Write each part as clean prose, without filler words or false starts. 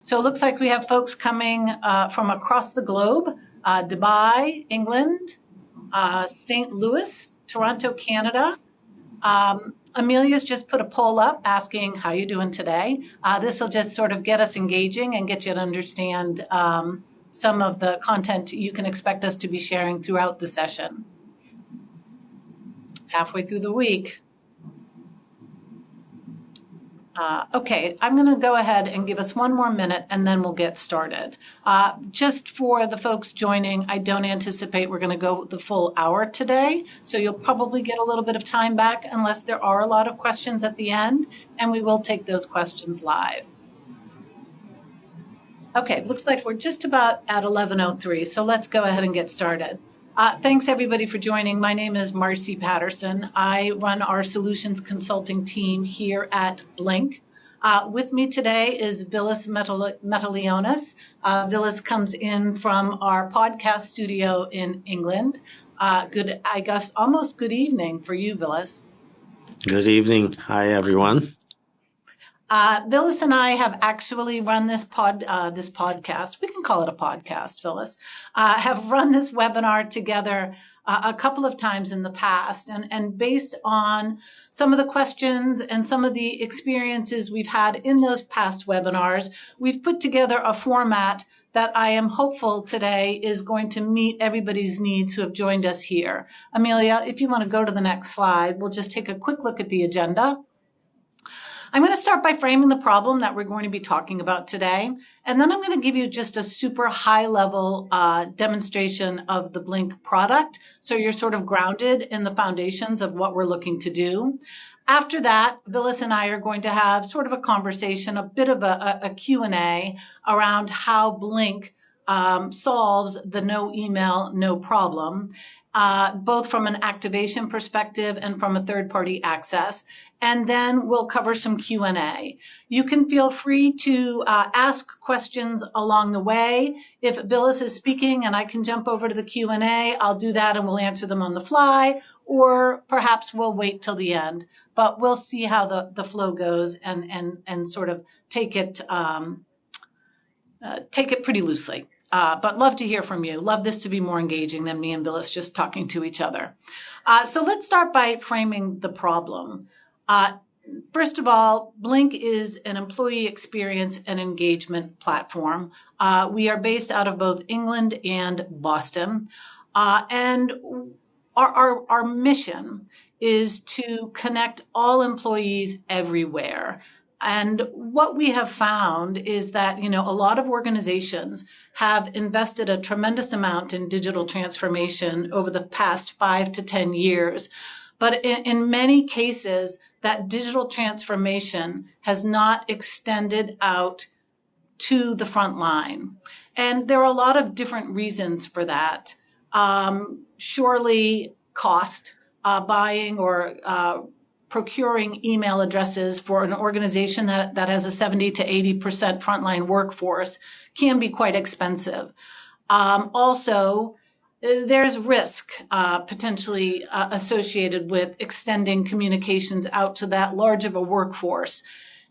So it looks like we have folks coming from across the globe, Dubai, England, St. Louis, Toronto, Canada. Amelia's just put a poll up asking how you doing today. This will just sort of get us engaging and get you to understand some of the content you can expect us to be sharing throughout the session. Halfway through the week. Okay, I'm going to go ahead and give us one more minute and then we'll get started. Just for the folks joining, I don't anticipate we're going to go the full hour today, so you'll probably get a little bit of time back unless there are a lot of questions at the end, and we will take those questions live. Okay, looks like we're just about at 11:03, so let's go ahead and get started. Thanks everybody for joining. My name is Marcy Patterson. I run our solutions consulting team here at Blink. With me today is Vilas Metalionis. Vilas comes in from our podcast studio in England. I guess almost good evening for you, Vilas. Good evening. Hi, everyone. Vilas and I have actually run this podcast. We can call it a podcast, Vilas. Have run this webinar together a couple of times in the past, and based on some of the questions and some of the experiences we've had in those past webinars, we've put together a format that I am hopeful today is going to meet everybody's needs who have joined us here. Amelia, if you want to go to the next slide, we'll just take a quick look at the agenda. I'm going to start by framing the problem that we're going to be talking about today, and then I'm going to give you just a super high-level demonstration of the Blink product, so you're sort of grounded in the foundations of what we're looking to do. After that, Vilas and I are going to have sort of a conversation, a bit of a Q&A around how Blink solves the no email, no problem, both from an activation perspective and from a third-party access. And then we'll cover some Q&A. You can feel free to ask questions along the way. If Vilas is speaking and I can jump over to the Q&A, I'll do that and we'll answer them on the fly, or perhaps we'll wait till the end. But we'll see how the flow goes and sort of take it pretty loosely. But love to hear from you. Love this to be more engaging than me and Vilas just talking to each other. So let's start by framing the problem. First of all, Blink is an employee experience and engagement platform. We are based out of both England and Boston. And our mission is to connect all employees everywhere. And what we have found is that, a lot of organizations have invested a tremendous amount in digital transformation over the past 5 to 10 years. But in many cases, that digital transformation has not extended out to the front line. And there are a lot of different reasons for that. Surely cost, buying or procuring email addresses for an organization that has a 70 to 80% frontline workforce can be quite expensive. Also, there's risk potentially associated with extending communications out to that large of a workforce.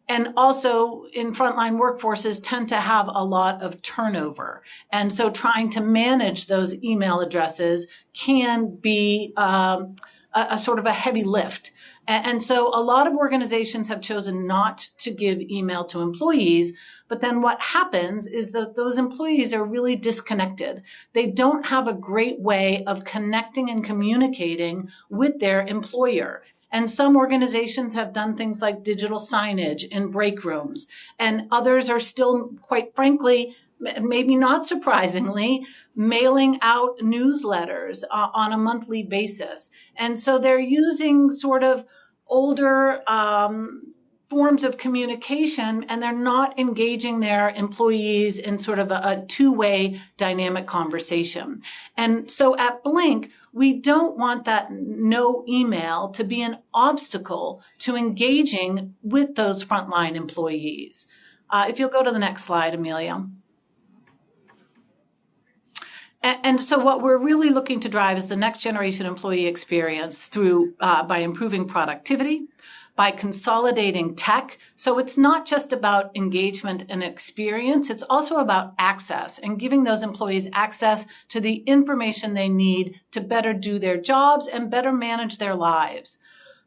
And also in frontline workforces tend to have a lot of turnover. And so trying to manage those email addresses can be a sort of a heavy lift. And so a lot of organizations have chosen not to give email to employees, but then what happens is that those employees are really disconnected. They don't have a great way of connecting and communicating with their employer. And some organizations have done things like digital signage in break rooms, and others are still, quite frankly, maybe not surprisingly, mailing out newsletters on a monthly basis. And so they're using sort of older forms of communication, and they're not engaging their employees in sort of a two-way dynamic conversation. And so at Blink, we don't want that no email to be an obstacle to engaging with those frontline employees. If you'll go to the next slide, Amelia. And so what we're really looking to drive is the next generation employee experience through by improving productivity, by consolidating tech. So it's not just about engagement and experience, it's also about access and giving those employees access to the information they need to better do their jobs and better manage their lives.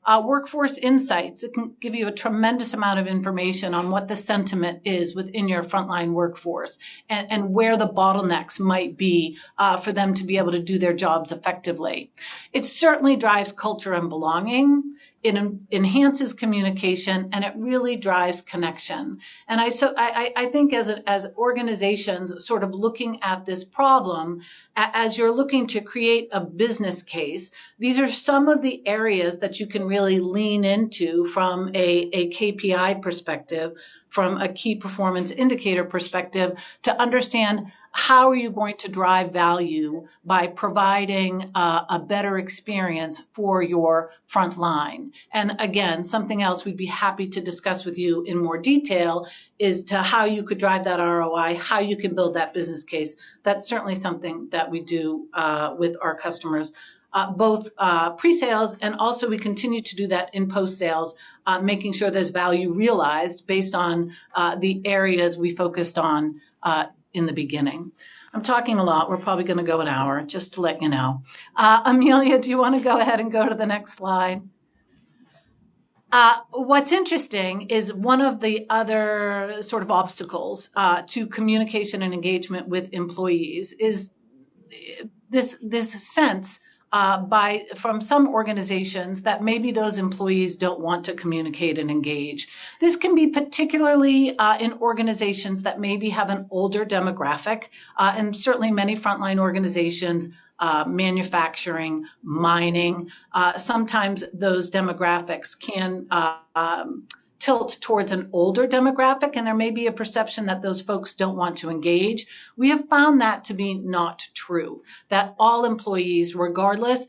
Workforce insights, it can give you a tremendous amount of information on what the sentiment is within your frontline workforce and where the bottlenecks might be for them to be able to do their jobs effectively. It certainly drives culture and belonging. It enhances communication, and it really drives connection. And I think as organizations sort of looking at this problem, as you're looking to create a business case, these are some of the areas that you can really lean into from a KPI perspective, from a key performance indicator perspective, to understand how are you going to drive value by providing a better experience for your front line. And again, something else we'd be happy to discuss with you in more detail is to how you could drive that ROI, how you can build that business case. That's certainly something that we do with our customers. Both pre-sales, and also we continue to do that in post-sales, making sure there's value realized based on the areas we focused on in the beginning. I'm talking a lot. We're probably going to go an hour, just to let you know. Amelia, do you want to go ahead and go to the next slide? What's interesting is one of the other sort of obstacles to communication and engagement with employees is this sense from some organizations that maybe those employees don't want to communicate and engage. This can be particularly in organizations that maybe have an older demographic, and certainly many frontline organizations, manufacturing, mining, sometimes those demographics can tilt towards an older demographic, and there may be a perception that those folks don't want to engage. We have found that to be not true, that all employees, regardless,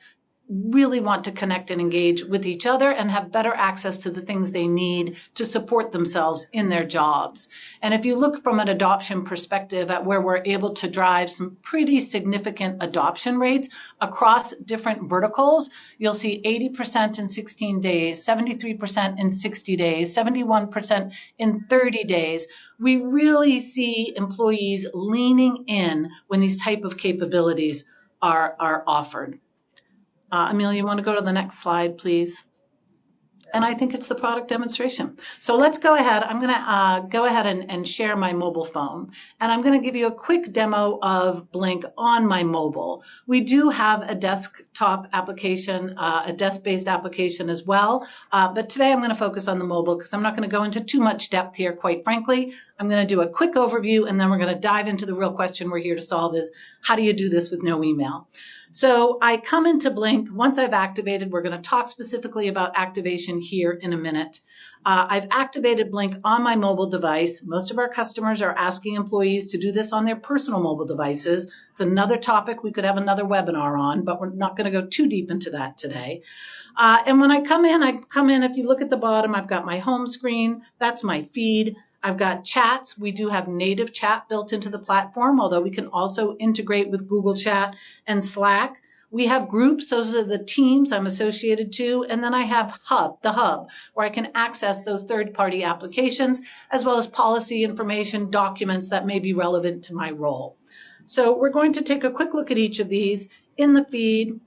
really want to connect and engage with each other and have better access to the things they need to support themselves in their jobs. And if you look from an adoption perspective at where we're able to drive some pretty significant adoption rates across different verticals, you'll see 80% in 16 days, 73% in 60 days, 71% in 30 days. We really see employees leaning in when these type of capabilities are offered. Amelia, you want to go to the next slide, please? And I think it's the product demonstration. So let's go ahead. I'm going to go ahead and share my mobile phone. And I'm going to give you a quick demo of Blink on my mobile. We do have a desktop application, a desk-based application as well. But today I'm going to focus on the mobile because I'm not going to go into too much depth here, quite frankly. I'm going to do a quick overview, and then we're going to dive into the real question we're here to solve is, how do you do this with no email? So I come into Blink. Once I've activated, we're going to talk specifically about activation here in a minute. I've activated Blink on my mobile device. Most of our customers are asking employees to do this on their personal mobile devices. It's another topic we could have another webinar on, but we're not going to go too deep into that today. And when I come in, if you look at the bottom, I've got my home screen. That's my feed. I've got chats. We do have native chat built into the platform, although we can also integrate with Google Chat and Slack. We have groups. Those are the teams I'm associated to. And then I have the hub, where I can access those third-party applications, as well as policy information, documents that may be relevant to my role. So we're going to take a quick look at each of these. In the feed,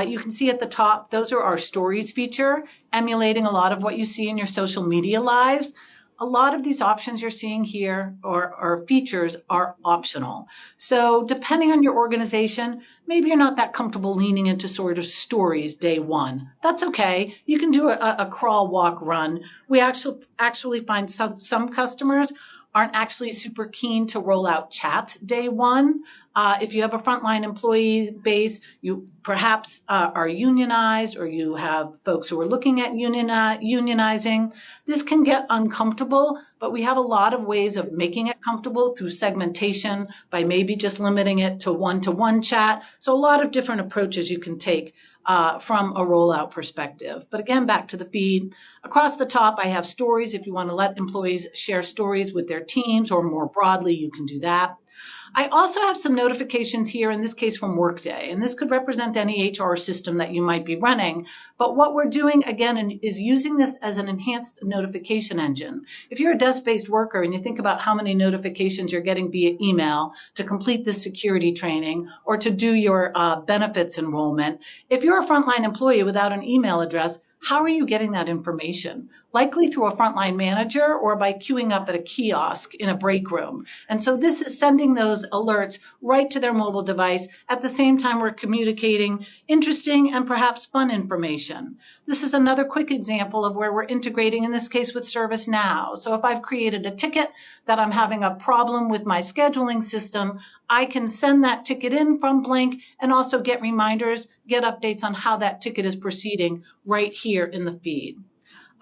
you can see at the top, those are our stories feature, emulating a lot of what you see in your social media lives. A lot of these options you're seeing here or features are optional. So depending on your organization, maybe you're not that comfortable leaning into sort of stories day one. That's okay. You can do a crawl, walk, run. We actually find some customers aren't actually super keen to roll out chats day one. If you have a frontline employee base, you perhaps are unionized, or you have folks who are looking at unionizing. This can get uncomfortable, but we have a lot of ways of making it comfortable through segmentation, by maybe just limiting it to one-to-one chat. So a lot of different approaches you can take from a rollout perspective. But again, back to the feed. Across the top, I have stories. If you want to let employees share stories with their teams, or more broadly, you can do that. I also have some notifications here, in this case from Workday, and this could represent any HR system that you might be running. But what we're doing, again, is using this as an enhanced notification engine. If you're a desk-based worker and you think about how many notifications you're getting via email to complete this security training or to do your benefits enrollment, if you're a frontline employee without an email address, how are you getting that information? Likely through a frontline manager or by queuing up at a kiosk in a break room. And so this is sending those alerts right to their mobile device. At the same time, we're communicating interesting and perhaps fun information. This is another quick example of where we're integrating, in this case, with ServiceNow. So if I've created a ticket that I'm having a problem with my scheduling system, I can send that ticket in from Blink and also get reminders, get updates on how that ticket is proceeding right here in the feed.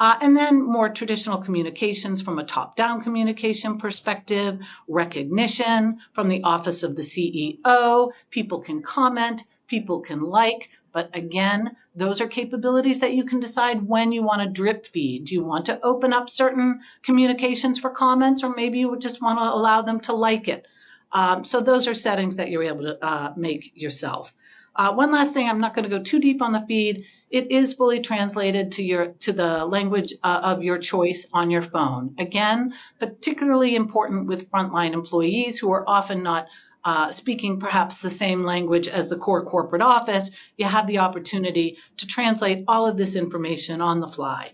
And then more traditional communications from a top-down communication perspective, recognition from the office of the CEO. People can comment, people can like, but again, those are capabilities that you can decide when you want to drip feed. Do you want to open up certain communications for comments, or maybe you would just want to allow them to like it? So those are settings that you're able to make yourself. One last thing, I'm not going to go too deep on the feed. It is fully translated to the language of your choice on your phone. Again, particularly important with frontline employees who are often not speaking perhaps the same language as the core corporate office. You have the opportunity to translate all of this information on the fly.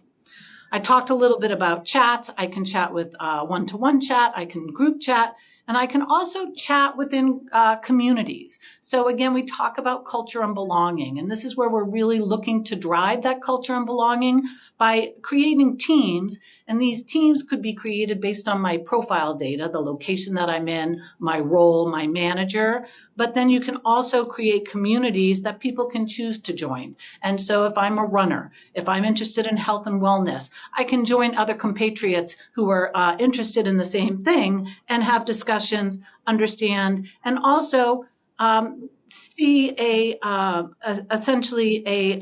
I talked a little bit about chats. I can chat with one-to-one chat. I can group chat. And I can also chat within communities. So again, we talk about culture and belonging. And this is where we're really looking to drive that culture and belonging by creating teams. And these teams could be created based on my profile data, the location that I'm in, my role, my manager. But then you can also create communities that people can choose to join. And so if I'm a runner, if I'm interested in health and wellness, I can join other compatriots who are interested in the same thing and have discussions, understand, and also see essentially a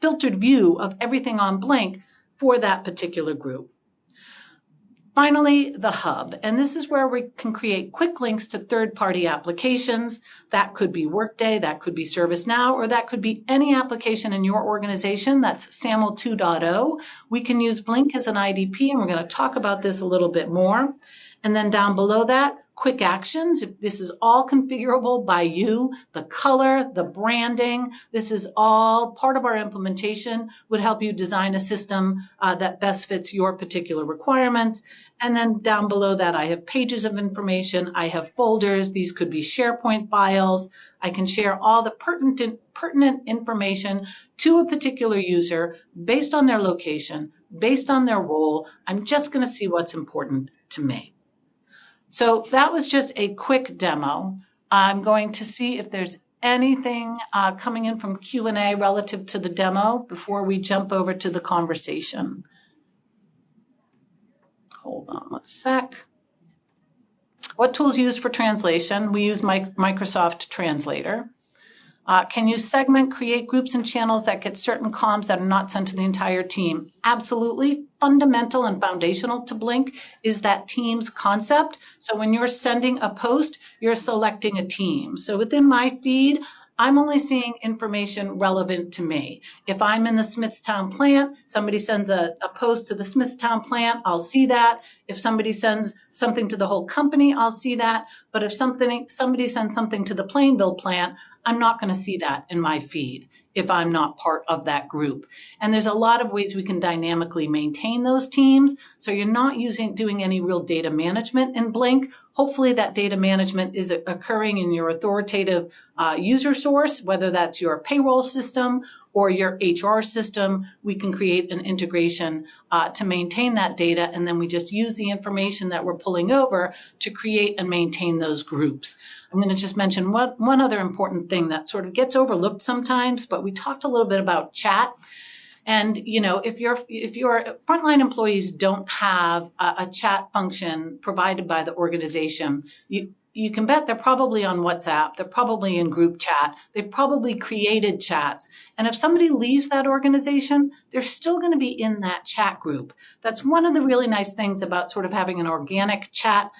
filtered view of everything on Blink for that particular group. Finally, the hub, and this is where we can create quick links to third-party applications. That could be Workday, that could be ServiceNow, or that could be any application in your organization that's SAML 2.0. We can use Blink as an IDP, and we're going to talk about this a little bit more. And then down below that, quick actions. This is all configurable by you. The color, the branding, this is all part of our implementation, would help you design a system that best fits your particular requirements. And then down below that, I have pages of information. I have folders. These could be SharePoint files. I can share all the pertinent information to a particular user based on their location, based on their role. I'm just going to see what's important to me. So that was just a quick demo. I'm going to see if there's anything coming in from Q&A relative to the demo before we jump over to the conversation. Hold on one sec. What tools used for translation? We use Microsoft Translator. Can you segment, create groups and channels that get certain comms that are not sent to the entire team? Absolutely. Fundamental and foundational to Blink is that teams concept. So when you're sending a post, you're selecting a team. So within my feed, I'm only seeing information relevant to me. If I'm in the Smithstown plant, somebody sends a post to the Smithstown plant, I'll see that. If somebody sends something to the whole company, I'll see that. But if somebody sends something to the Plainville plant, I'm not going to see that in my feed if I'm not part of that group. And there's a lot of ways we can dynamically maintain those teams. So you're not doing any real data management in Blink. Hopefully that data management is occurring in your authoritative user source, whether that's your payroll system or your HR system. We can create an integration to maintain that data, and then we just use the information that we're pulling over to create and maintain those groups. I'm going to just mention one other important thing that sort of gets overlooked sometimes, but we talked a little bit about chat. And, you know, if your frontline employees don't have a chat function provided by the organization, you can bet they're probably on WhatsApp, they're probably in group chat, they've probably created chats. And if somebody leaves that organization, they're still going to be in that chat group. That's one of the really nice things about sort of having an organic chat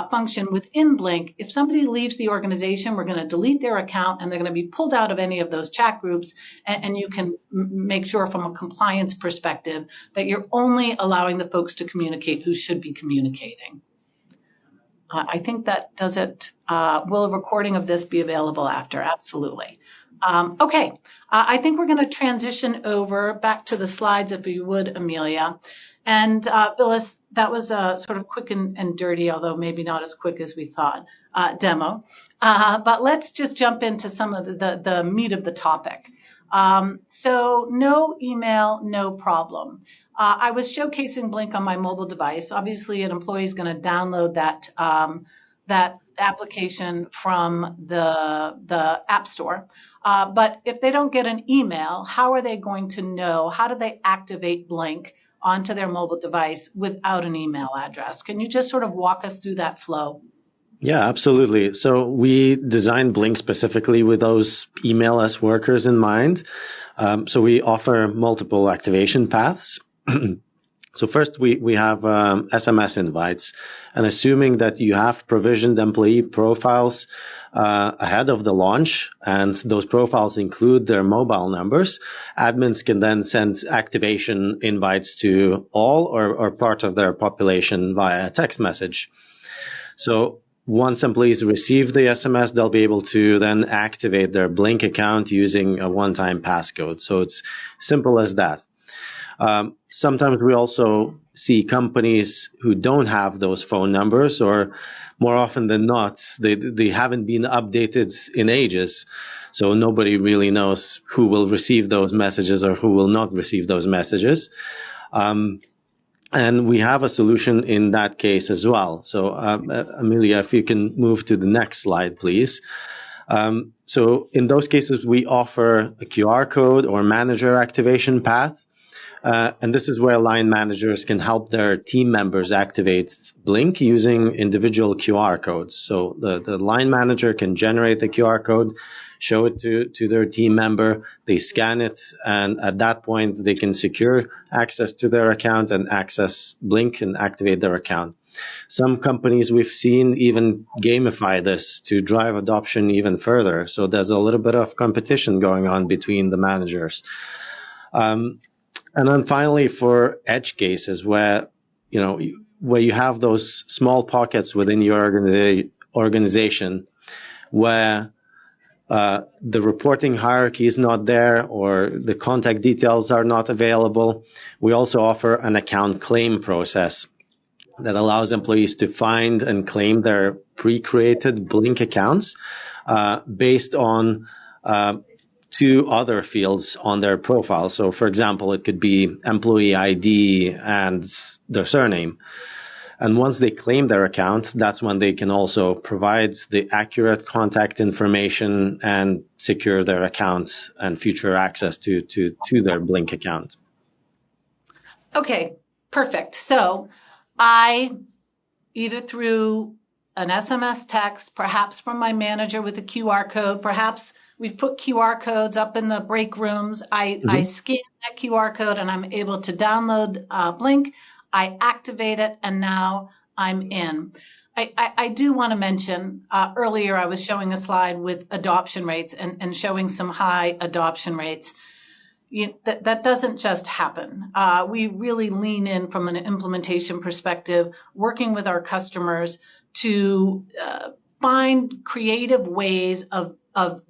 function within Blink. If somebody leaves the organization, we're going to delete their account and they're going to be pulled out of any of those chat groups. And you can make sure from a compliance perspective that you're only allowing the folks to communicate who should be communicating. I think that does it. Will a recording of this be available after? Absolutely. Okay, I think we're going to transition over back to the slides, if you would, Amelia. And Phyllis, that was a sort of quick and dirty, although maybe not as quick as we thought, demo. But let's just jump into some of the meat of the topic. So no email, no problem. I was showcasing Blink on my mobile device. Obviously, an employee is going to download that application from the App Store. But if they don't get an email, how are they going to know? How do they activate Blink onto their mobile device without an email address? Can you just sort of walk us through that flow? Yeah, absolutely. So we designed Blink specifically with those email-less workers in mind. So we offer multiple activation paths. So first, we have SMS invites, and assuming that you have provisioned employee profiles ahead of the launch, and those profiles include their mobile numbers, admins can then send activation invites to all or part of their population via text message. So once employees receive the SMS, they'll be able to then activate their Blink account using a one-time passcode. So it's simple as that. Sometimes we also see companies who don't have those phone numbers, or more often than not, they haven't been updated in ages. So nobody really knows who will receive those messages or who will not receive those messages. And we have a solution in that case as well. So Amelia, if you can move to the next slide, please. So in those cases, we offer a QR code or manager activation path. And this is where line managers can help their team members activate Blink using individual QR codes. So the line manager can generate the QR code, show it to their team member, they scan it, and at that point they can secure access to their account and access Blink and activate their account. Some companies we've seen even gamify this to drive adoption even further. So there's a little bit of competition going on between the managers. And then finally, for edge cases where you have those small pockets within your organization where the reporting hierarchy is not there or the contact details are not available, we also offer an account claim process that allows employees to find and claim their pre-created Blink accounts based on two other fields on their profile. So for example, it could be employee ID and their surname. And once they claim their account, that's when they can also provide the accurate contact information and secure their account and future access to their Blink account. Okay, perfect. So I, either through an SMS text, perhaps from my manager with a QR code, perhaps we've put QR codes up in the break rooms. I scan that QR code and I'm able to download Blink. I activate it and now I'm in. I do want to mention, earlier I was showing a slide with adoption rates and showing some high adoption rates. That doesn't just happen. We really lean in from an implementation perspective, working with our customers to find creative ways of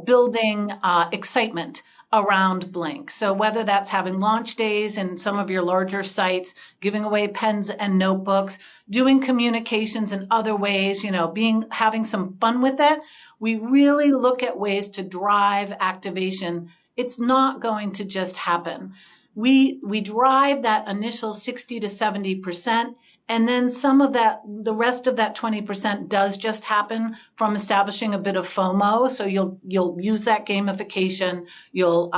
building excitement around Blink. So whether that's having launch days in some of your larger sites, giving away pens and notebooks, doing communications in other ways, having some fun with it, we really look at ways to drive activation. It's not going to just happen. We drive that initial 60 to 70%, and then some of that, the rest of that 20% does just happen from establishing a bit of FOMO. So you'll use that gamification, you'll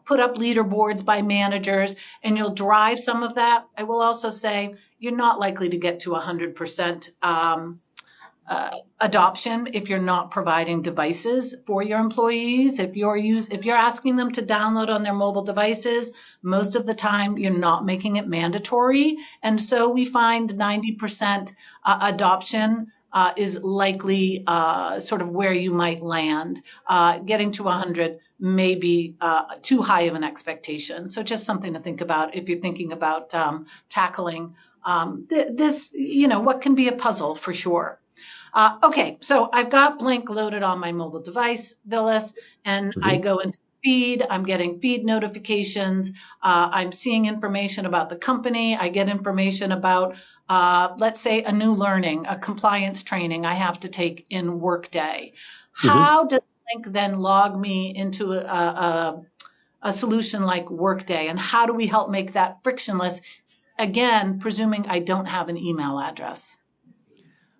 put up leaderboards by managers, and you'll drive some of that. I will also say you're not likely to get to 100% adoption if you're not providing devices for your employees. If you're asking them to download on their mobile devices, most of the time you're not making it mandatory. And so we find 90% adoption is likely sort of where you might land. Getting to 100 may be too high of an expectation. So just something to think about if you're thinking about tackling this, what can be a puzzle for sure. Okay, so I've got Blink loaded on my mobile device, Phyllis, and I go into feed. I'm getting feed notifications. I'm seeing information about the company. I get information about, let's say, a new learning, a compliance training I have to take in Workday. How does Blink then log me into a solution like Workday, and how do we help make that frictionless? Again, presuming I don't have an email address.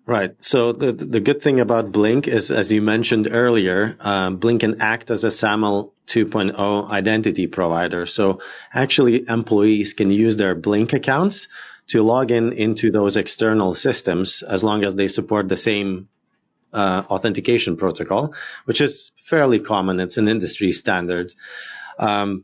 Right. So the good thing about Blink is, as you mentioned earlier, Blink can act as a SAML 2.0 identity provider. So actually, employees can use their Blink accounts to log into those external systems as long as they support the same authentication protocol, which is fairly common. It's an industry standard. And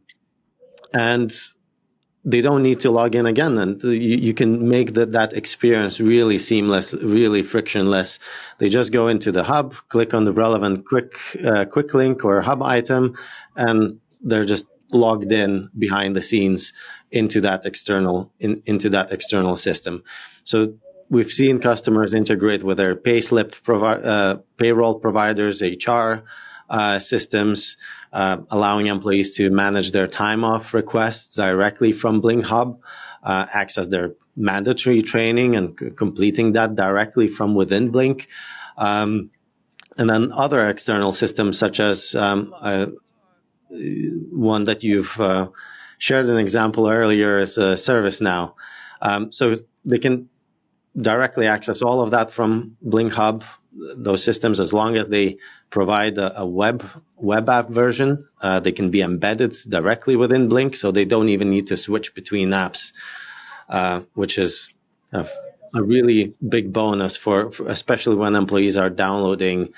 they don't need to log in again, and you can make that experience really seamless, really frictionless. They just go into the hub, click on the relevant quick link or hub item, and they're just logged in behind the scenes into that external system. So we've seen customers integrate with their payroll providers, HR systems, allowing employees to manage their time off requests directly from Blink Hub, access their mandatory training and completing that directly from within Blink. And then other external systems such as one that you've shared an example earlier is ServiceNow. So they can directly access all of that from Blink Hub, those systems, as long as they provide a web app version. They can be embedded directly within Blink, so they don't even need to switch between apps, which is a really big bonus for especially when employees are downloading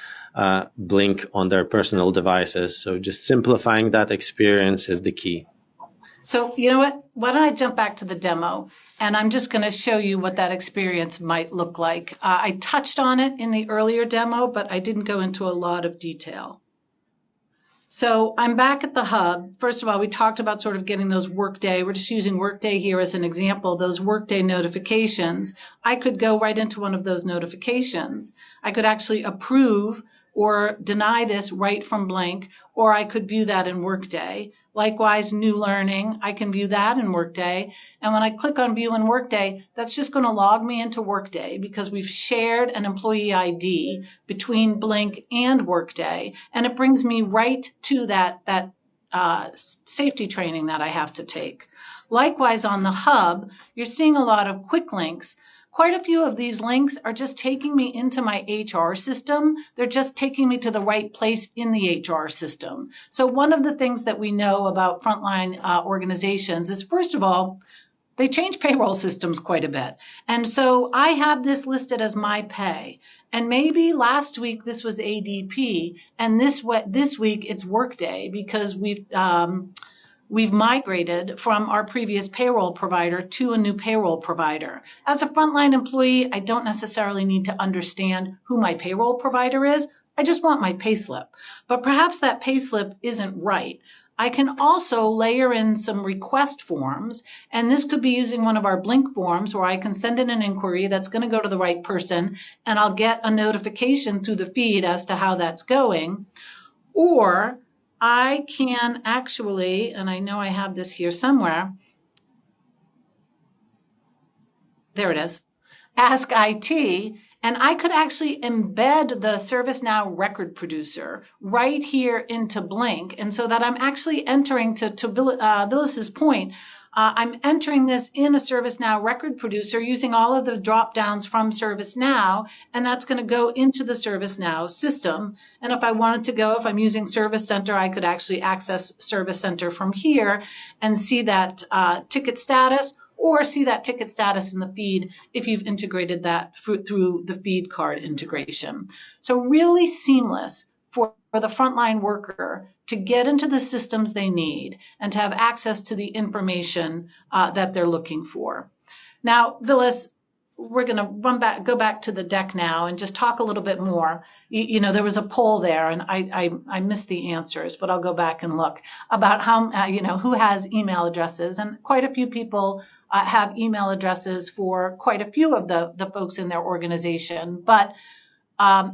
Blink on their personal devices. So just simplifying that experience is the key. So you know what? Why don't I jump back to the demo, and I'm just going to show you what that experience might look like. I touched on it in the earlier demo, but I didn't go into a lot of detail. So I'm back at the hub. First of all, we talked about sort of getting those Workday. We're just using Workday here as an example, those Workday notifications. I could go right into one of those notifications. I could actually approve or deny this right from Blink, or I could view that in Workday. Likewise, new learning, I can view that in Workday. And when I click on view in Workday, that's just going to log me into Workday because we've shared an employee ID between Blink and Workday. And it brings me right to that safety training that I have to take. Likewise, on the hub, you're seeing a lot of quick links. Quite a few of these links are just taking me into my HR system. They're just taking me to the right place in the HR system. So one of the things that we know about frontline organizations is, first of all, they change payroll systems quite a bit. And so I have this listed as my pay. And maybe last week this was ADP, and this week it's Workday because we've migrated from our previous payroll provider to a new payroll provider. As a frontline employee, I don't necessarily need to understand who my payroll provider is. I just want my payslip. But perhaps that payslip isn't right. I can also layer in some request forms, and this could be using one of our Blink forms where I can send in an inquiry that's going to go to the right person, and I'll get a notification through the feed as to how that's going. Or I can actually, and I know I have this here somewhere, there it is, Ask IT, and I could actually embed the ServiceNow record producer right here into Blink, and so that I'm actually entering, to Billis's point, I'm entering this in a ServiceNow record producer using all of the drop downs from ServiceNow, and that's going to go into the ServiceNow system. And if I wanted to go, if I'm using Service Center, I could actually access Service Center from here and see that ticket status, or see that ticket status in the feed if you've integrated that through the feed card integration. So really seamless for the frontline worker to get into the systems they need and to have access to the information that they're looking for. Now, Vilas, we're going to go back to the deck now and just talk a little bit more. There was a poll there, and I missed the answers, but I'll go back and look about how, who has email addresses. And quite a few people have email addresses for quite a few of the folks in their organization. But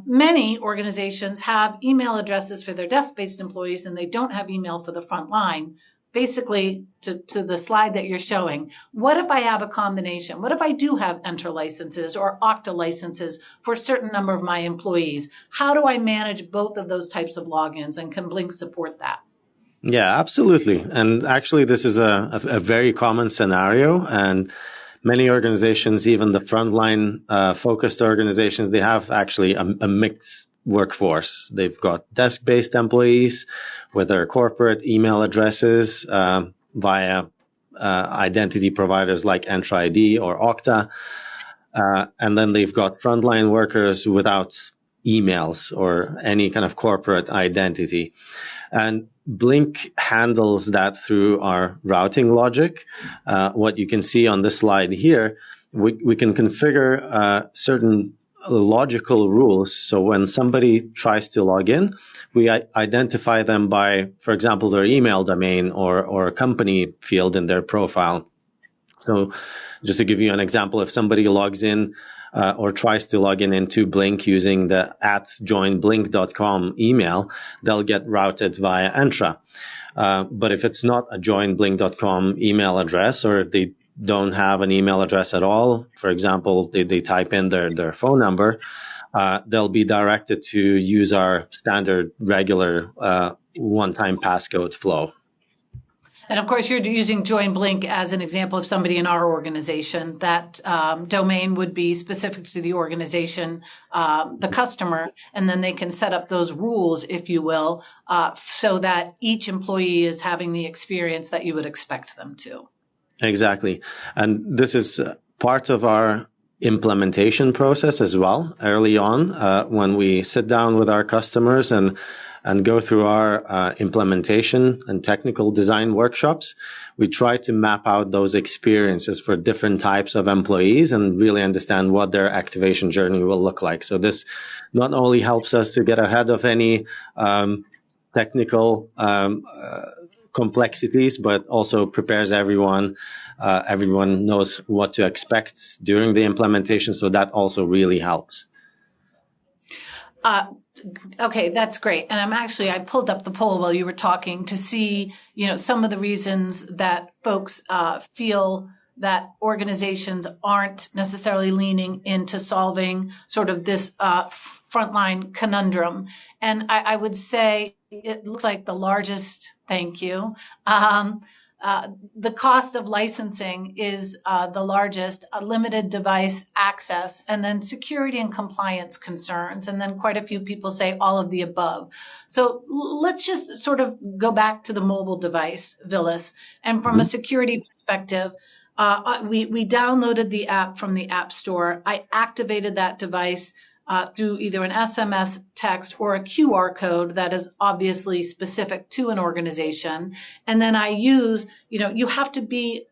many organizations have email addresses for their desk-based employees, and they don't have email for the front line. Basically, to the slide that you're showing, what if I have a combination? What if I do have Enter licenses or Okta licenses for a certain number of my employees? How do I manage both of those types of logins, and can Blink support that? Yeah, absolutely. And actually, this is a very common scenario. And many organizations, even the frontline focused organizations, they have actually a mixed workforce. They've got desk-based employees with their corporate email addresses via identity providers like Entra ID or Okta. And then they've got frontline workers without emails or any kind of corporate identity. And Blink handles that through our routing logic. What you can see on this slide here, we can configure certain logical rules. So when somebody tries to log in, we identify them by, for example, their email domain or a company field in their profile. So just to give you an example, if somebody logs in or tries to log in into Blink using the @joinblink.com email, they'll get routed via Entra. But if it's not a joinblink.com email address, or if they don't have an email address at all, for example, they type in their phone number, they'll be directed to use our standard regular one-time passcode flow. And of course, you're using Join Blink as an example of somebody in our organization. That domain would be specific to the organization, the customer, and then they can set up those rules, if you will, so that each employee is having the experience that you would expect them to. Exactly. And this is part of our implementation process as well. Early on, when we sit down with our customers and go through our implementation and technical design workshops, we try to map out those experiences for different types of employees and really understand what their activation journey will look like. So this not only helps us to get ahead of any technical complexities, but also prepares everyone. Everyone knows what to expect during the implementation, so that also really helps. Okay, that's great. And I pulled up the poll while you were talking to see, some of the reasons that folks feel that organizations aren't necessarily leaning into solving sort of this frontline conundrum. And I would say it looks like the largest, thank you. The cost of licensing is the largest, limited device access, and then security and compliance concerns. And then quite a few people say all of the above. So let's just sort of go back to the mobile device, Vilas. And from a security perspective, we downloaded the app from the App Store. I activated that device through either an SMS text or a QR code that is obviously specific to an organization. And then I use, you have to be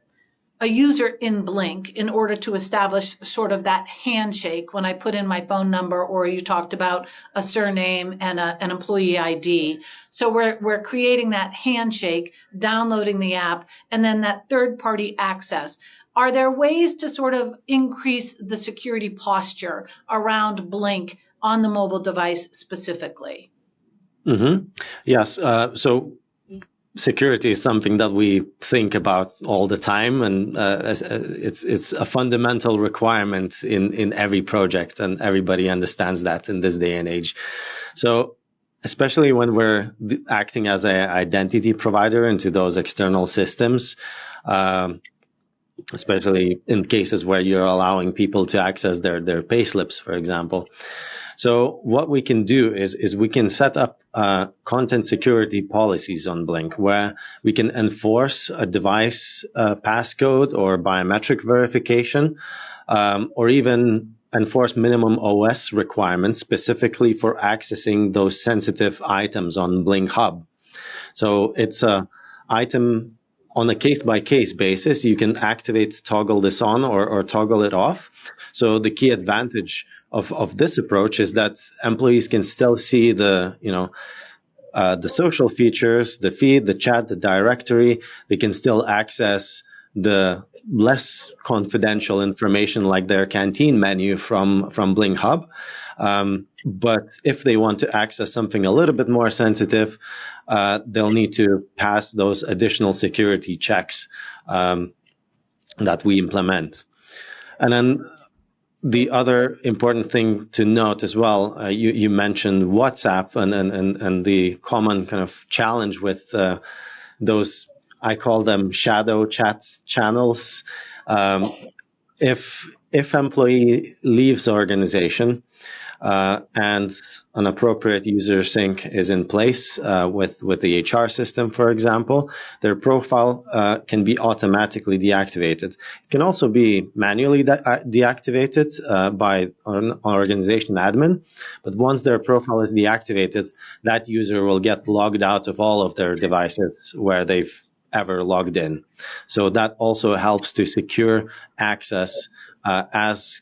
a user in Blink in order to establish sort of that handshake when I put in my phone number, or you talked about a surname and an employee ID. So we're creating that handshake, downloading the app, and then that third-party access. Are there ways to sort of increase the security posture around Blink on the mobile device specifically? Yes. So security is something that we think about all the time, and it's a fundamental requirement in every project, and everybody understands that in this day and age. So especially when we're acting as an identity provider into those external systems, especially in cases where you're allowing people to access their pay slips, for example. So what we can do is we can set up content security policies on Blink where we can enforce a device passcode or biometric verification, or even enforce minimum OS requirements specifically for accessing those sensitive items on Blink Hub. So it's a item on a case-by-case basis. You can toggle this on or toggle it off. So the key advantage of this approach is that employees can still see the social features, the feed, the chat, the directory. They can still access the less confidential information like their canteen menu from Blink Hub. But if they want to access something a little bit more sensitive, they'll need to pass those additional security checks that we implement. And then the other important thing to note as well, you mentioned WhatsApp and the common kind of challenge with those, I call them shadow chat channels. If employee leaves organization, and an appropriate user sync is in place with the HR system, for example, their profile can be automatically deactivated. It can also be manually deactivated by an organization admin, but once their profile is deactivated, that user will get logged out of all of their devices where they've ever logged in. So that also helps to secure access as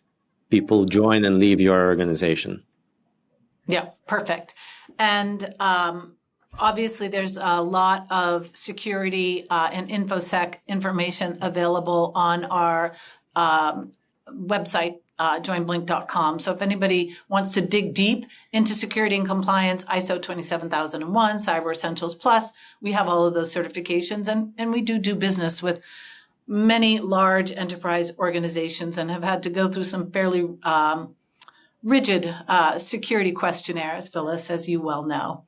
people join and leave your organization. Yeah, perfect. And obviously, there's a lot of security and InfoSec information available on our website, joinblink.com. So if anybody wants to dig deep into security and compliance, ISO 27001, Cyber Essentials Plus, we have all of those certifications, and we do business with many large enterprise organizations and have had to go through some fairly rigid security questionnaires, Phyllis, as you well know.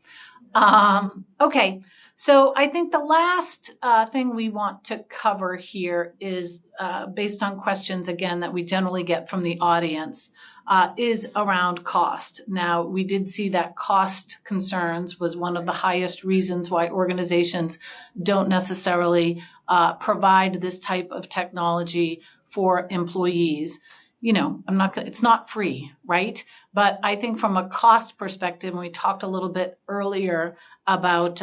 Okay, so I think the last thing we want to cover here is based on questions, again, that we generally get from the audience, is around cost. Now, we did see that cost concerns was one of the highest reasons why organizations don't necessarily provide this type of technology for employees. It's not free, right? But I think from a cost perspective, and we talked a little bit earlier about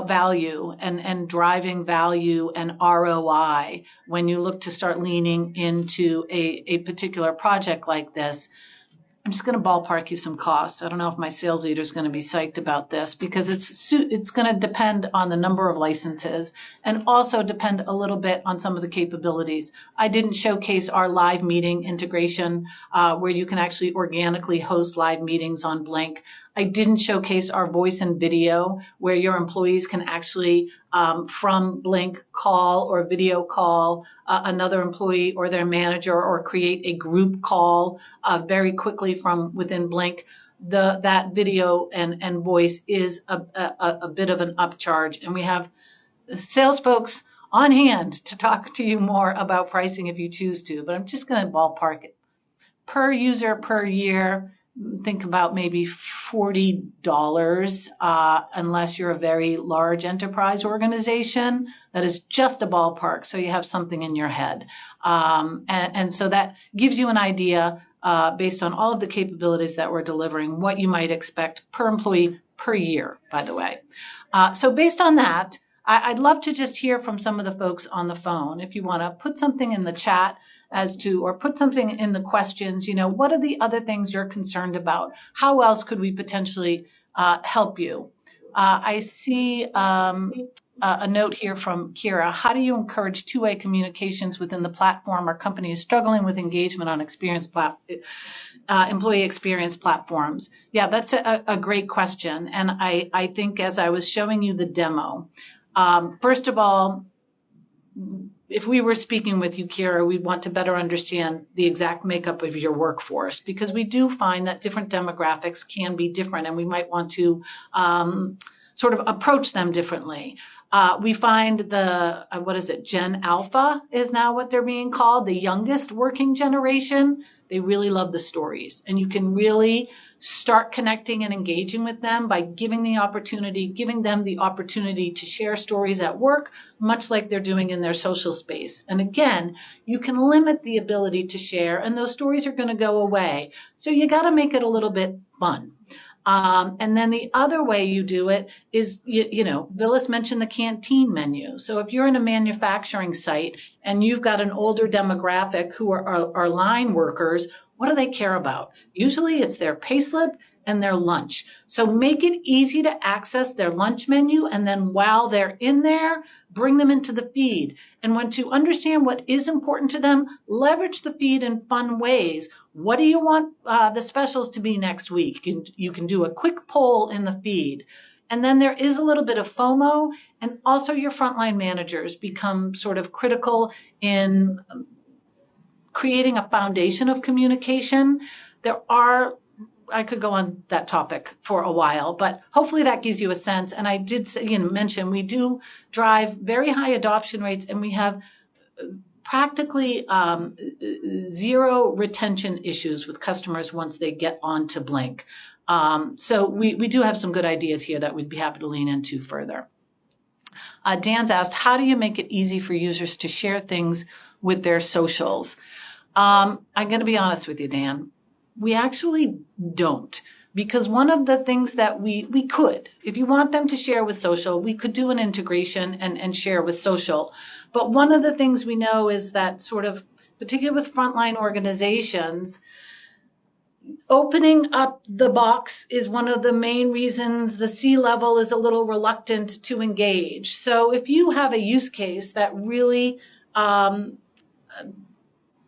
value and driving value and ROI when you look to start leaning into a particular project like this. I'm just going to ballpark you some costs. I don't know if my sales leader is going to be psyched about this because it's going to depend on the number of licenses and also depend a little bit on some of the capabilities. I didn't showcase our live meeting integration where you can actually organically host live meetings on Blink. I didn't showcase our voice and video where your employees can actually from Blink call or video call another employee or their manager or create a group call very quickly from within Blink. That video and voice is a bit of an upcharge, and we have sales folks on hand to talk to you more about pricing if you choose to, but I'm just going to ballpark it. Per user per year, think about maybe $40 unless you're a very large enterprise organization. That is just a ballpark, so you have something in your head. And so that gives you an idea based on all of the capabilities that we're delivering, what you might expect per employee per year, by the way. So based on that, I'd love to just hear from some of the folks on the phone. If you want to put something in the chat or put something in the questions, what are the other things you're concerned about? How else could we potentially help you? I see a note here from Kira. How do you encourage two-way communications within the platform? Our company is struggling with engagement on employee experience platforms. Yeah, that's a great question. And I think as I was showing you the demo, first of all, if we were speaking with you, Kira, we'd want to better understand the exact makeup of your workforce, because we do find that different demographics can be different and we might want to sort of approach them differently. We find what is it, Gen Alpha is now what they're being called, the youngest working generation. They really love the stories, and you can really start connecting and engaging with them by giving them the opportunity to share stories at work, much like they're doing in their social space. And again, you can limit the ability to share, and those stories are going to go away. So you got to make it a little bit fun. And then the other way you do it is, Phyllis mentioned the canteen menu. So if you're in a manufacturing site and you've got an older demographic who are line workers, what do they care about? Usually it's their payslip and their lunch. So make it easy to access their lunch menu, and then while they're in there, bring them into the feed. And once you understand what is important to them, leverage the feed in fun ways. What do you want the specials to be next week? You can do a quick poll in the feed. And then there is a little bit of FOMO, and also your frontline managers become sort of critical in creating a foundation of communication. I could go on that topic for a while, but hopefully that gives you a sense. And I did mention we do drive very high adoption rates, and we have practically zero retention issues with customers once they get onto Blink. So we do have some good ideas here that we'd be happy to lean into further. Dan's asked, how do you make it easy for users to share things with their socials? I'm going to be honest with you, Dan. We actually don't, because one of the things that we could, if you want them to share with social, we could do an integration and share with social. But one of the things we know is that sort of, particularly with frontline organizations, opening up the box is one of the main reasons the C-level is a little reluctant to engage. So if you have a use case that really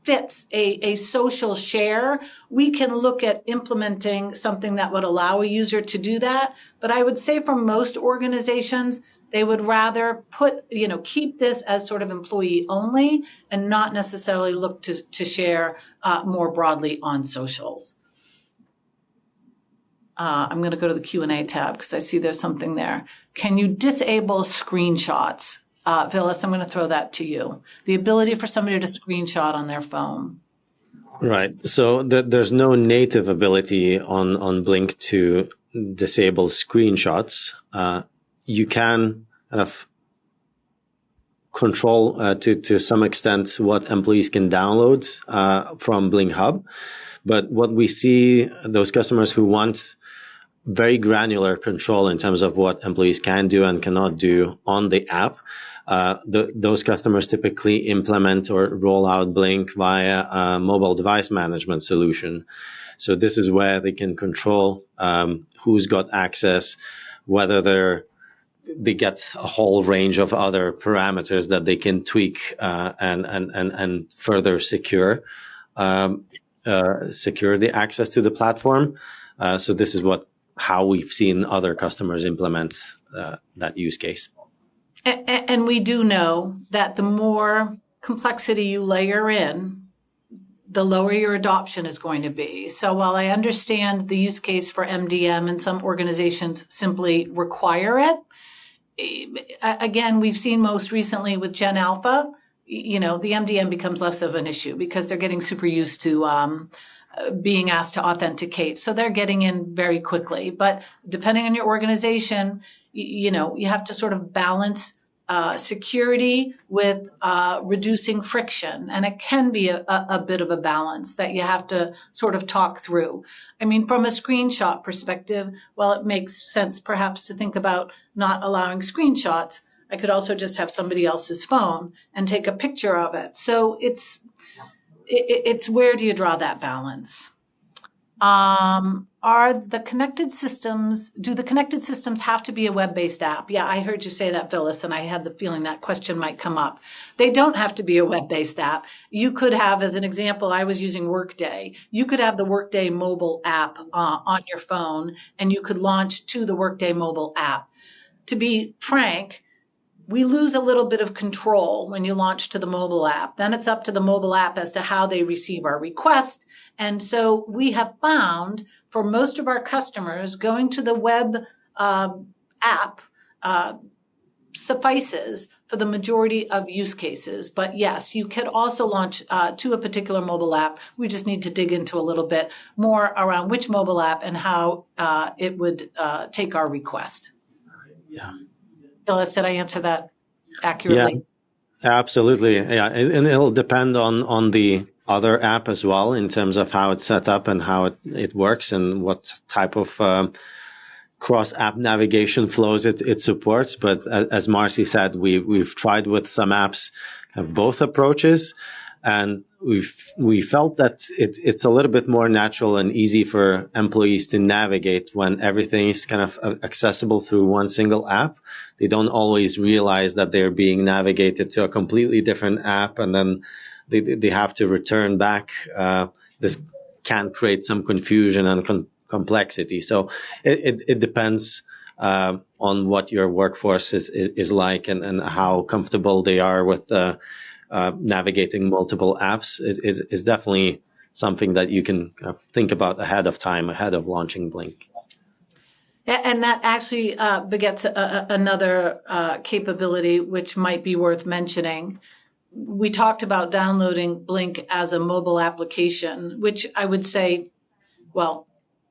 fits a social share, we can look at implementing something that would allow a user to do that. But I would say for most organizations, they would rather keep this as sort of employee only and not necessarily look to share more broadly on socials. I'm going to go to the Q&A tab because I see there's something there. Can you disable screenshots? Phyllis, I'm going to throw that to you. The ability for somebody to screenshot on their phone. Right. So there's no native ability on Blink to disable screenshots. You can kind of control to some extent what employees can download from Blink Hub. But what we see, those customers who want very granular control in terms of what employees can do and cannot do on the app, those customers typically implement or roll out Blink via a mobile device management solution. So this is where they can control who's got access, whether they get a whole range of other parameters that they can tweak and further secure the access to the platform. So this is how we've seen other customers implement that use case. And we do know that the more complexity you layer in, the lower your adoption is going to be. So while I understand the use case for MDM and some organizations simply require it, again, we've seen most recently with Gen Alpha, the MDM becomes less of an issue because they're getting super used to being asked to authenticate. So they're getting in very quickly. But depending on your organization, you have to sort of balance security with reducing friction. And it can be a bit of a balance that you have to sort of talk through. I mean, from a screenshot perspective, while it makes sense perhaps to think about not allowing screenshots, I could also just have somebody else's phone and take a picture of it. So it's where do you draw that balance? Do the connected systems have to be a web-based app? Yeah, I heard you say that, Phyllis, and I had the feeling that question might come up. They don't have to be a web-based app. You could have, as an example, I was using Workday. You could have the Workday mobile app on your phone, and you could launch to the Workday mobile app. To be frank, we lose a little bit of control when you launch to the mobile app. Then it's up to the mobile app as to how they receive our request. And so we have found for most of our customers going to the web app suffices for the majority of use cases. But yes, you could also launch to a particular mobile app. We just need to dig into a little bit more around which mobile app and how it would take our request. Yeah. Phyllis, did I answer that Yeah, accurately? absolutely. Yeah, and it'll depend on the other app as well in terms of how it's set up and how it works and what type of cross-app navigation flows it supports. But as Marcy said, we've tried with some apps of both approaches, and we felt that it's a little bit more natural and easy for employees to navigate when everything is kind of accessible through one single app. They don't always realize that they're being navigated to a completely different app, and then they have to return back. This can create some confusion and complexity. So it depends on what your workforce is like and how comfortable they are with navigating multiple apps. It is definitely something that you can kind of think about ahead of time, ahead of launching Blink. And that actually begets another capability which might be worth mentioning. We talked about downloading Blink as a mobile application, which I would say, well,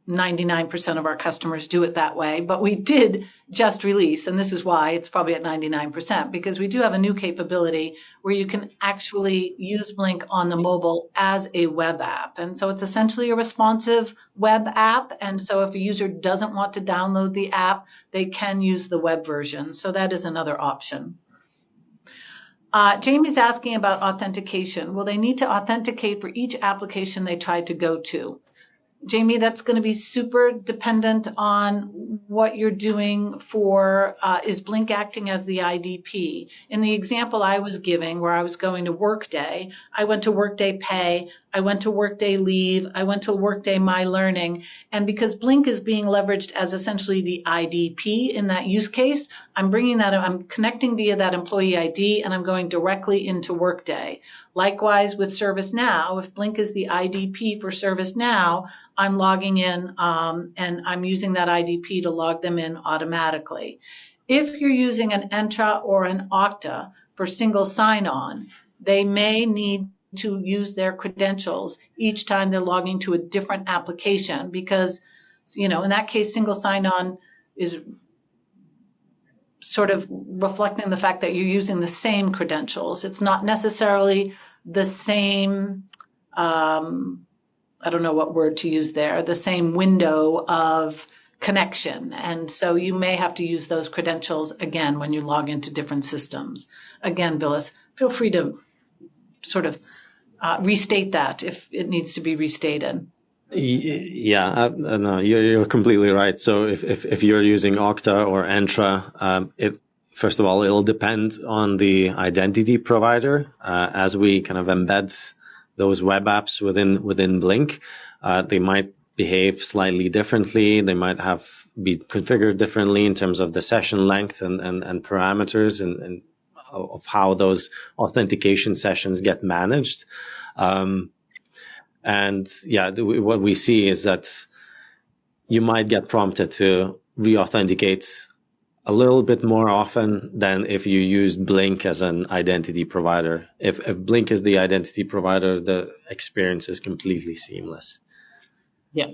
99% of our customers do it that way, but we did just release, and this is why it's probably at 99%, because we do have a new capability where you can actually use Blink on the mobile as a web app. And so it's essentially a responsive web app. And so if a user doesn't want to download the app, they can use the web version. So that is another option. Jamie's asking about authentication. Will they need to authenticate for each application they try to go to? Jamie, that's going to be super dependent on what you're doing for, is Blink acting as the IDP? In the example I was giving where I was going to Workday, I went to Workday Pay, I went to Workday Leave, I went to Workday My Learning, and because Blink is being leveraged as essentially the IDP in that use case, I'm connecting via that employee ID and I'm going directly into Workday. Likewise with ServiceNow, if Blink is the IDP for ServiceNow, I'm logging in and I'm using that IDP to log them in automatically. If you're using an Entra or an Okta for single sign-on, they may need to use their credentials each time they're logging to a different application because, in that case, single sign-on is sort of reflecting the fact that you're using the same credentials. It's not necessarily the same, I don't know what word to use there, the same window of connection. And so you may have to use those credentials again when you log into different systems. Again, Billis, feel free to sort of restate that if it needs to be restated. Yeah, no, you're completely right. So if you're using Okta or Entra, first of all, it'll depend on the identity provider. As we kind of embed those web apps within Blink, they might behave slightly differently. They might be configured differently in terms of the session length and parameters and of how those authentication sessions get managed. And yeah, what we see is that you might get prompted to re-authenticate a little bit more often than if you used Blink as an identity provider. If Blink is the identity provider, the experience is completely seamless. Yeah.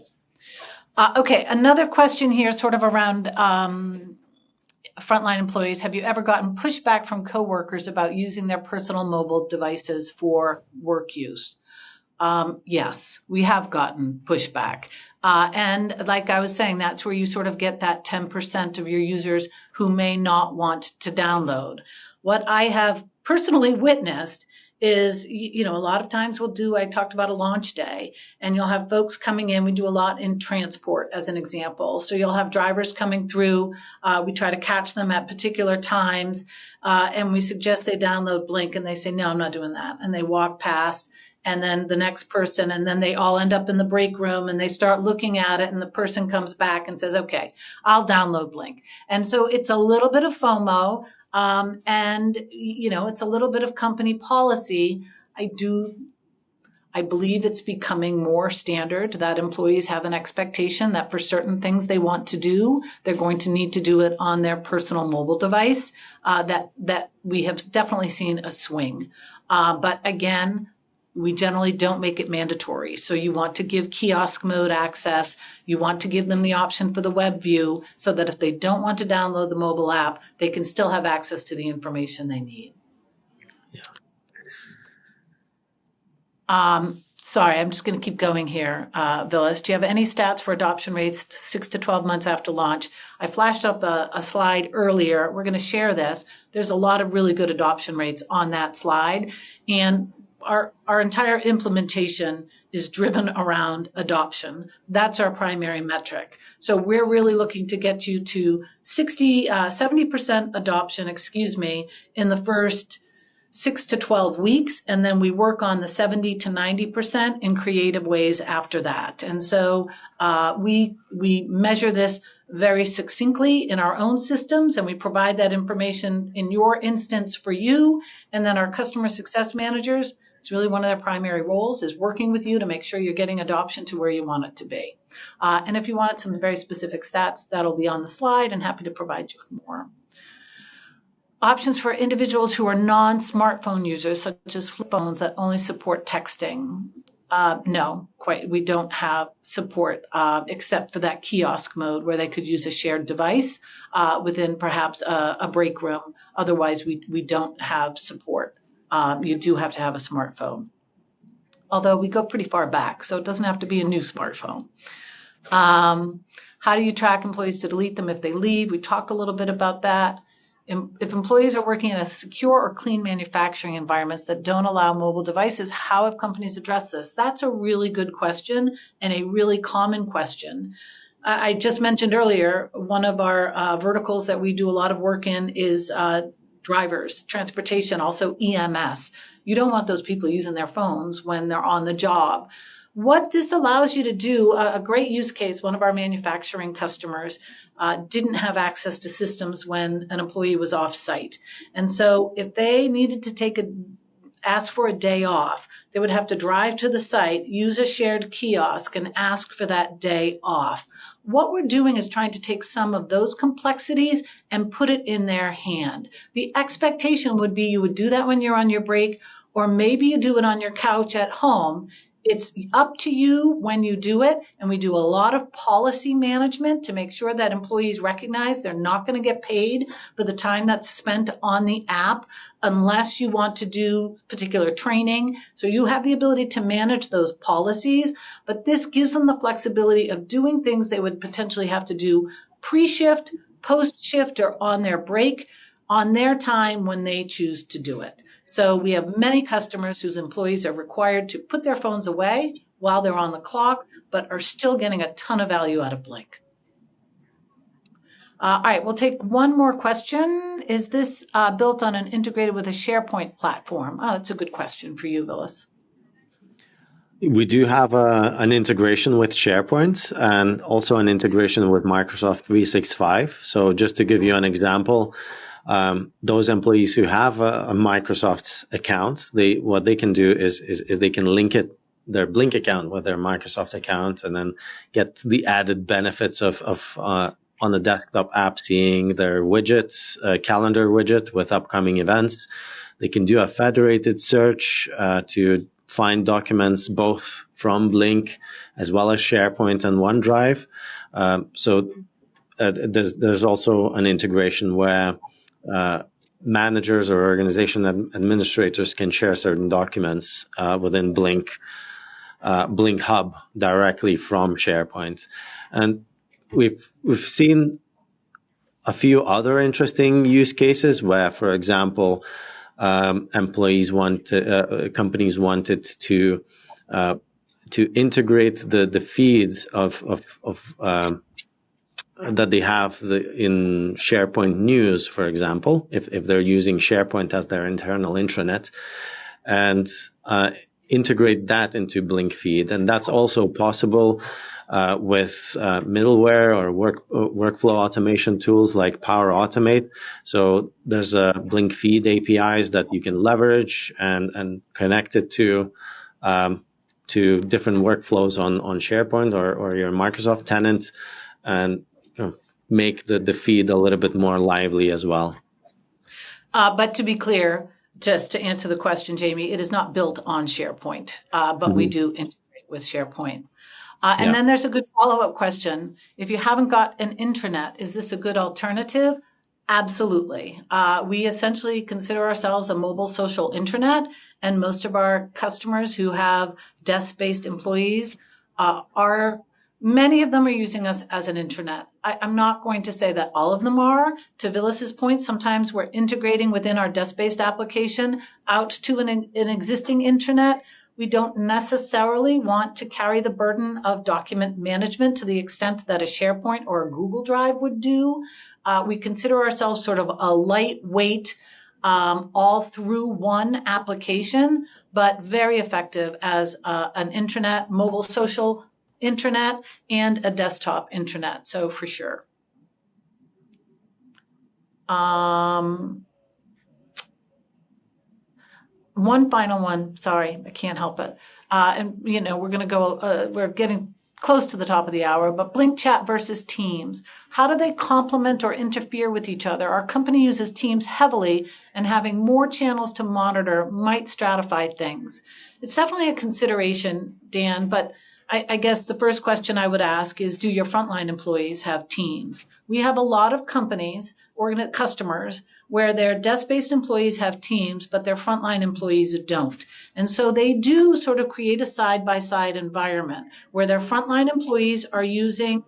Okay, another question here sort of around frontline employees. Have you ever gotten pushback from coworkers about using their personal mobile devices for work use? Yes, we have gotten pushback. And like I was saying, that's where you sort of get that 10% of your users who may not want to download. What I have personally witnessed is, a lot of times I talked about a launch day, and you'll have folks coming in. We do a lot in transport as an example. So you'll have drivers coming through. We try to catch them at particular times, and we suggest they download Blink, and they say, no, I'm not doing that. And they walk past. And then the next person, and then they all end up in the break room and they start looking at it, and the person comes back and says, okay, I'll download Blink. And so it's a little bit of FOMO, and it's a little bit of company policy. I I believe it's becoming more standard that employees have an expectation that for certain things they want to do, they're going to need to do it on their personal mobile device. That we have definitely seen a swing. But again, we generally don't make it mandatory. So you want to give kiosk mode access. You want to give them the option for the web view so that if they don't want to download the mobile app, they can still have access to the information they need. Sorry, I'm just going to keep going here, Villas. Do you have any stats for adoption rates 6 to 12 months after launch? I flashed up a slide earlier. We're going to share this. There's a lot of really good adoption rates on that slide. And our entire implementation is driven around adoption. That's our primary metric. So we're really looking to get you to 70% adoption, in the first 6 to 12 weeks, and then we work on the 70 to 90% in creative ways after that. And so we measure this very succinctly in our own systems, and we provide that information in your instance for you. And then our customer success managers, it's really one of their primary roles, is working with you to make sure you're getting adoption to where you want it to be. And if you want some very specific stats, that'll be on the slide, and happy to provide you with more. Options for individuals who are non-smartphone users, such as flip phones that only support texting. No, we don't have support except for that kiosk mode where they could use a shared device within perhaps a break room. Otherwise, we don't have support. You do have to have a smartphone. Although we go pretty far back, so it doesn't have to be a new smartphone. How do you track employees to delete them if they leave? We talked a little bit about that. If employees are working in a secure or clean manufacturing environments that don't allow mobile devices, how have companies addressed this? That's a really good question and a really common question. I just mentioned earlier, one of our verticals that we do a lot of work in is drivers, transportation, also EMS. You don't want those people using their phones when they're on the job. What this allows you to do, a great use case, one of our manufacturing customers didn't have access to systems when an employee was off site. And so if they needed to ask for a day off, they would have to drive to the site, use a shared kiosk, and ask for that day off. What we're doing is trying to take some of those complexities and put it in their hand. The expectation would be you would do that when you're on your break, or maybe you do it on your couch at home. It's up to you when you do it, and we do a lot of policy management to make sure that employees recognize they're not going to get paid for the time that's spent on the app unless you want to do particular training. So you have the ability to manage those policies, but this gives them the flexibility of doing things they would potentially have to do pre-shift, post-shift, or on their break on their time when they choose to do it. So we have many customers whose employees are required to put their phones away while they're on the clock, but are still getting a ton of value out of Blink. All right, we'll take one more question. Is this built on and integrated with a SharePoint platform? Oh, that's a good question for you, Villas. We do have an integration with SharePoint and also an integration with Microsoft 365. So just to give you an example, those employees who have a Microsoft account, what they can do is they can link their Blink account with their Microsoft account, and then get the added benefits of on the desktop app seeing their widgets, calendar widget with upcoming events. They can do a federated search to find documents both from Blink as well as SharePoint and OneDrive. So there's also an integration where managers or organization administrators can share certain documents within Blink Hub directly from SharePoint. And we've seen a few other interesting use cases where, for example, companies wanted to integrate the feeds of that they have in SharePoint News, for example, if they're using SharePoint as their internal intranet, and integrate that into Blink Feed. And that's also possible with middleware or workflow automation tools like Power Automate. So there's Blink Feed APIs that you can leverage and connect it to to different workflows on SharePoint or your Microsoft tenant, and make the feed a little bit more lively as well. But to be clear, just to answer the question, Jamie, it is not built on SharePoint, but we do integrate with SharePoint. And then there's a good follow-up question. If you haven't got an intranet, is this a good alternative? Absolutely. We essentially consider ourselves a mobile social intranet, and most of our customers who have desk-based employees many of them are using us as an intranet. I'm not going to say that all of them are. To Villas's point, sometimes we're integrating within our desk-based application out to an existing intranet. We don't necessarily want to carry the burden of document management to the extent that a SharePoint or a Google Drive would do. We consider ourselves sort of a lightweight, all through one application, but very effective as an intranet, mobile social intranet, and a desktop intranet. So for sure. One final one, sorry, I can't help it. And we're going to go, we're getting close to the top of the hour, but Blink Chat versus Teams. How do they complement or interfere with each other? Our company uses Teams heavily, and having more channels to monitor might stratify things. It's definitely a consideration, Dan, but I guess the first question I would ask is, do your frontline employees have Teams? We have a lot of companies or customers where their desk-based employees have Teams, but their frontline employees don't. And so they do sort of create a side-by-side environment where their frontline employees are using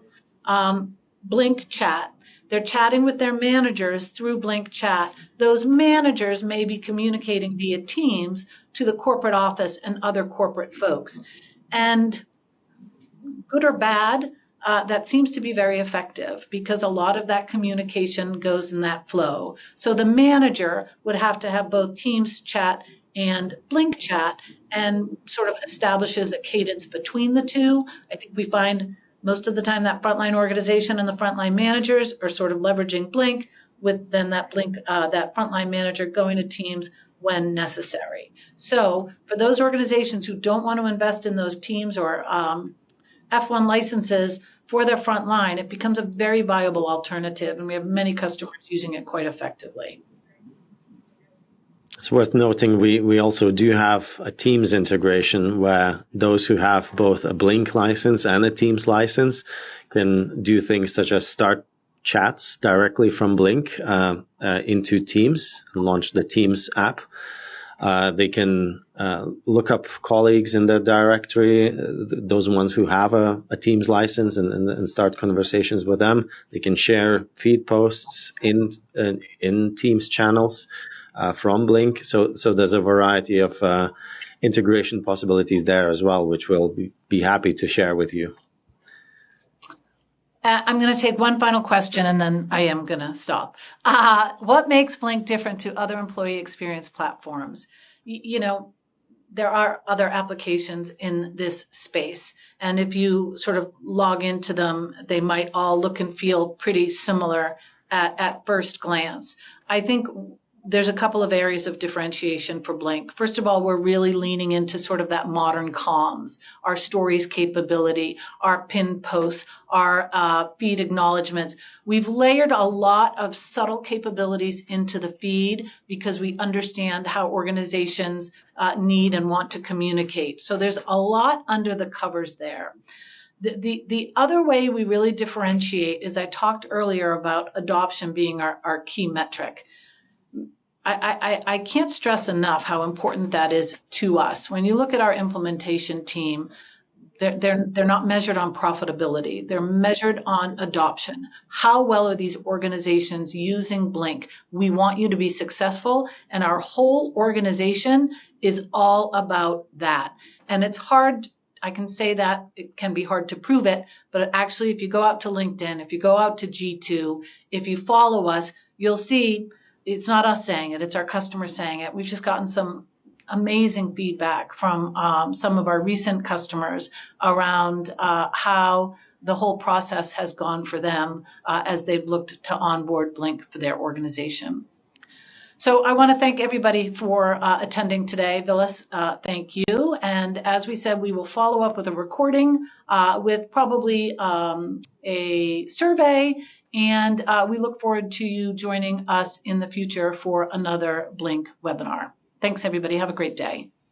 Blink Chat. They're chatting with their managers through Blink Chat. Those managers may be communicating via Teams to the corporate office and other corporate folks. And good or bad, that seems to be very effective because a lot of that communication goes in that flow. So the manager would have to have both Teams Chat and Blink Chat and sort of establishes a cadence between the two. I think we find most of the time that frontline organization and the frontline managers are sort of leveraging Blink, with then that frontline manager going to Teams when necessary. So for those organizations who don't want to invest in those Teams or F1 licenses for their front line, it becomes a very viable alternative, and we have many customers using it quite effectively. It's worth noting we also do have a Teams integration where those who have both a Blink license and a Teams license can do things such as start chats directly from Blink into Teams, launch the Teams app. They can look up colleagues in the directory, those ones who have a Teams license, and start conversations with them. They can share feed posts in Teams channels from Blink. So there's a variety of integration possibilities there as well, which we'll be happy to share with you. I'm going to take one final question, and then I am going to stop. What makes Blink different to other employee experience platforms? There are other applications in this space, and if you sort of log into them, they might all look and feel pretty similar at first glance. I think there's a couple of areas of differentiation for Blink. First of all, we're really leaning into sort of that modern comms, our stories capability, our pin posts, our feed acknowledgements. We've layered a lot of subtle capabilities into the feed because we understand how organizations need and want to communicate. So there's a lot under the covers there. The other way we really differentiate is I talked earlier about adoption being our key metric. I can't stress enough how important that is to us. When you look at our implementation team, they're not measured on profitability. They're measured on adoption. How well are these organizations using Blink? We want you to be successful, and our whole organization is all about that. And it's hard. I can say that it can be hard to prove it, but actually, if you go out to LinkedIn, if you go out to G2, if you follow us, you'll see it's not us saying it, it's our customers saying it. We've just gotten some amazing feedback from some of our recent customers around how the whole process has gone for them as they've looked to onboard Blink for their organization. So I want to thank everybody for attending today. Phyllis, thank you. And as we said, we will follow up with a recording with probably a survey. And we look forward to you joining us in the future for another Blink webinar. Thanks, everybody. Have a great day.